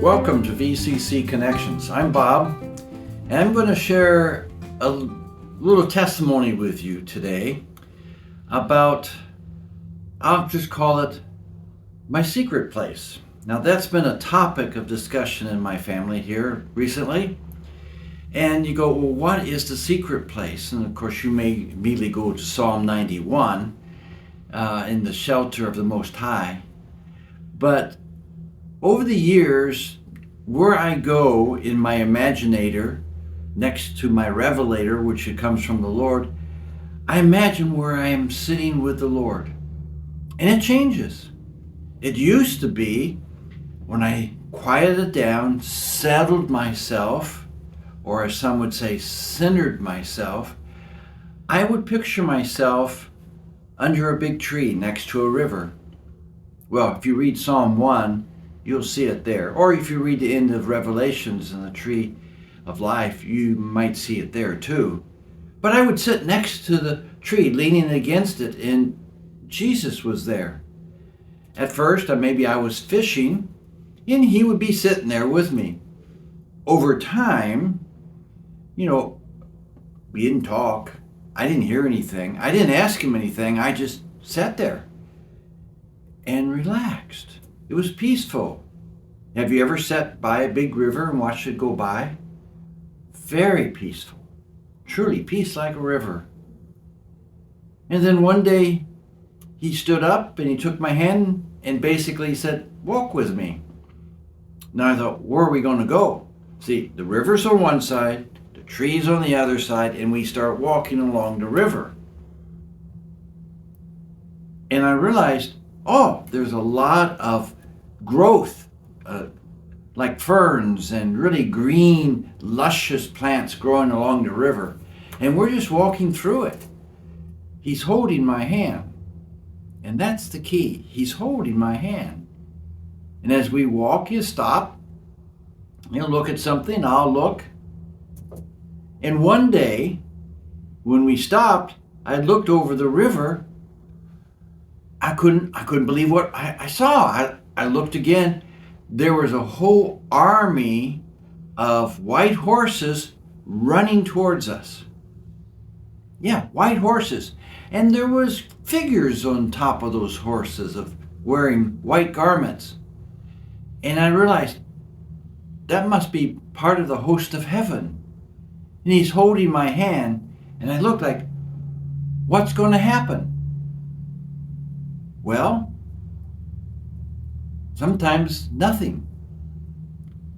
Welcome to VCC Connections. I'm Bob, and I'm going to share a little testimony with you today about, I'll just call it my secret place. Now, that's been a topic of discussion in my family here recently. And you go, well, what is the secret place? And of course, you may immediately go to Psalm 91, in the shelter of the Most High. But over the years, where I go in my imaginator, next to my revelator, which comes from the Lord, I imagine where I am sitting with the Lord. And it changes. It used to be when I quieted down, settled myself, or as some would say, centered myself, I would picture myself under a big tree next to a river. Well, if you read Psalm 1, you'll see it there. Or if you read the end of Revelations and the tree of life, you might see it there too. But I would sit next to the tree, leaning against it, and Jesus was there. At first, maybe I was fishing, and he would be sitting there with me. Over time, we didn't talk. I didn't hear anything. I didn't ask him anything. I just sat there and relaxed. It was peaceful. Have you ever sat by a big river and watched it go by? Very peaceful. Truly, peace like a river. And then one day, he stood up and he took my hand and basically said, walk with me. Now I thought, where are we going to go? See, the river's on one side, the tree's on the other side, and we start walking along the river. And I realized, there's a lot of growth, like ferns and really green, luscious plants growing along the river. And we're just walking through it. He's holding my hand. And that's the key. He's holding my hand. And as we walk, you stop. He'll look at something, I'll look. And one day, when we stopped, I looked over the river. I couldn't believe what I saw. I looked again. There was a whole army of white horses running towards us. Yeah, white horses. And there was figures on top of those horses of wearing white garments. And I realized that must be part of the host of heaven. And he's holding my hand, and I looked like, what's going to happen? Well, sometimes nothing.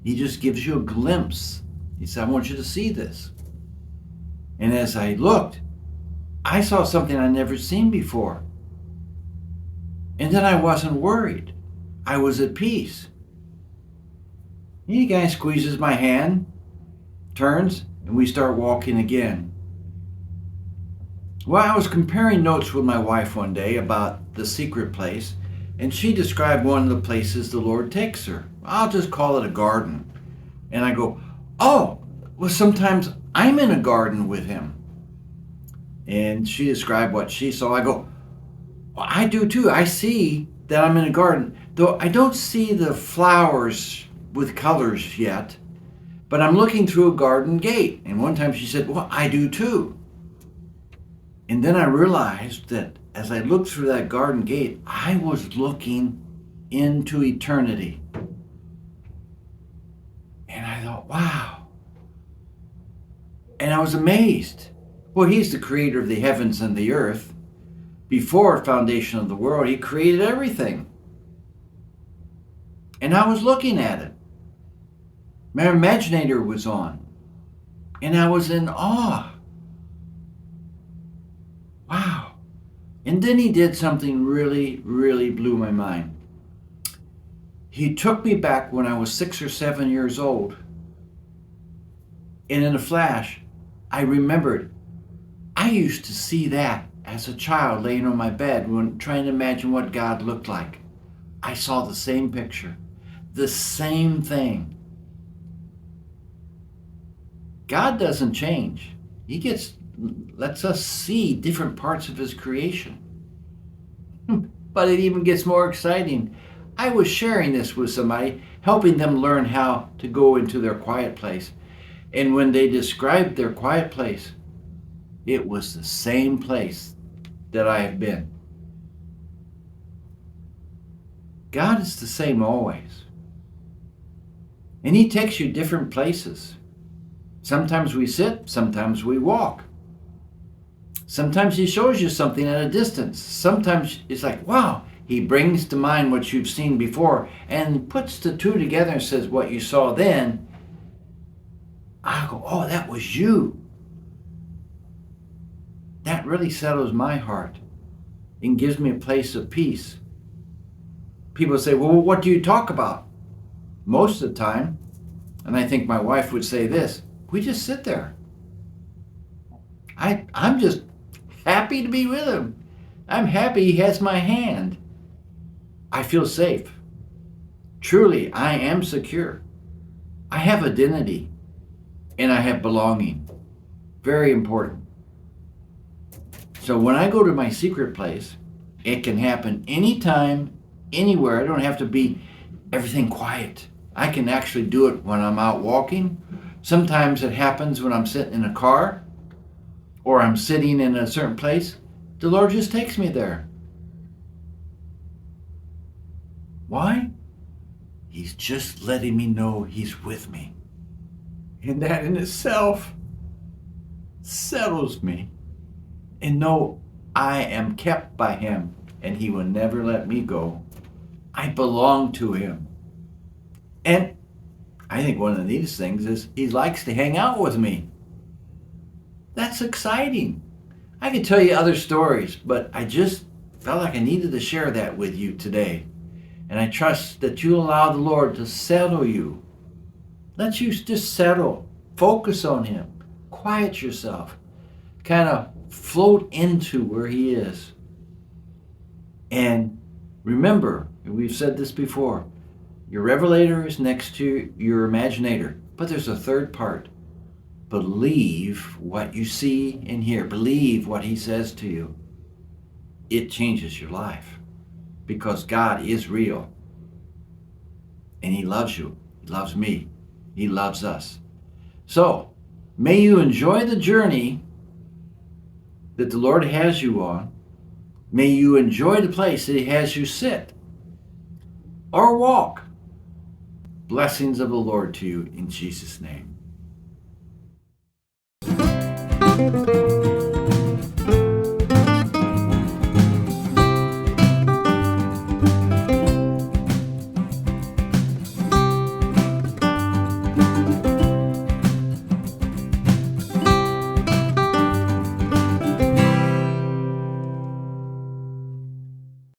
He just gives you a glimpse. He said, I want you to see this. And as I looked, I saw something I'd never seen before. And then I wasn't worried. I was at peace. And the guy squeezes my hand, turns, and we start walking again. Well, I was comparing notes with my wife one day about the secret place, and she described one of the places the Lord takes her. I'll just call it a garden. And I go, sometimes I'm in a garden with him. And she described what she saw. I go, well, I do too. I see that I'm in a garden, though I don't see the flowers with colors yet, but I'm looking through a garden gate. And one time she said, well, I do too. And then I realized that as I looked through that garden gate, I was looking into eternity. And I thought, wow. And I was amazed. Well, he's the creator of the heavens and the earth. Before foundation of the world, he created everything. And I was looking at it. My imaginator was on. And I was in awe. Wow. And then he did something really, really blew my mind. He took me back when I was 6 or 7 years old. And in a flash, I remembered I used to see that as a child laying on my bed when trying to imagine what God looked like. I saw the same picture, the same thing. God doesn't change. He lets us see different parts of his creation. But it even gets more exciting. I was sharing this with somebody, helping them learn how to go into their quiet place. And when they described their quiet place, it was the same place that I have been. God is the same always. And He takes you different places. Sometimes we sit, sometimes we walk. Sometimes He shows you something at a distance. Sometimes it's like, wow, He brings to mind what you've seen before and puts the two together and says, what you saw then, I go, oh, that was you. That really settles my heart and gives me a place of peace. People say, well, what do you talk about? Most of the time, and I think my wife would say this, we just sit there. I'm just happy to be with Him. I'm happy He has my hand. I feel safe. Truly, I am secure. I have identity and I have belonging. Very important. So when I go to my secret place, it can happen anytime, anywhere. I don't have to be everything quiet. I can actually do it when I'm out walking. Sometimes it happens when I'm sitting in a car or I'm sitting in a certain place. The Lord just takes me there. Why? He's just letting me know He's with me. And that in itself settles me. And know I am kept by Him and He will never let me go. I belong to Him. And I think one of the neatest things is He likes to hang out with me. That's exciting. I could tell you other stories, but I just felt like I needed to share that with you today. And I trust that you'll allow the Lord to settle you. Let you just settle. Focus on Him. Quiet yourself. Kind of float into where He is. And remember, and we've said this before, your revelator is next to your imaginator. But there's a third part. Believe what you see and hear. Believe what He says to you. It changes your life. Because God is real. And He loves you. He loves me. He loves us. So, may you enjoy the journey that the Lord has you on. May you enjoy the place that He has you sit or walk. Blessings of the Lord to you in Jesus' name.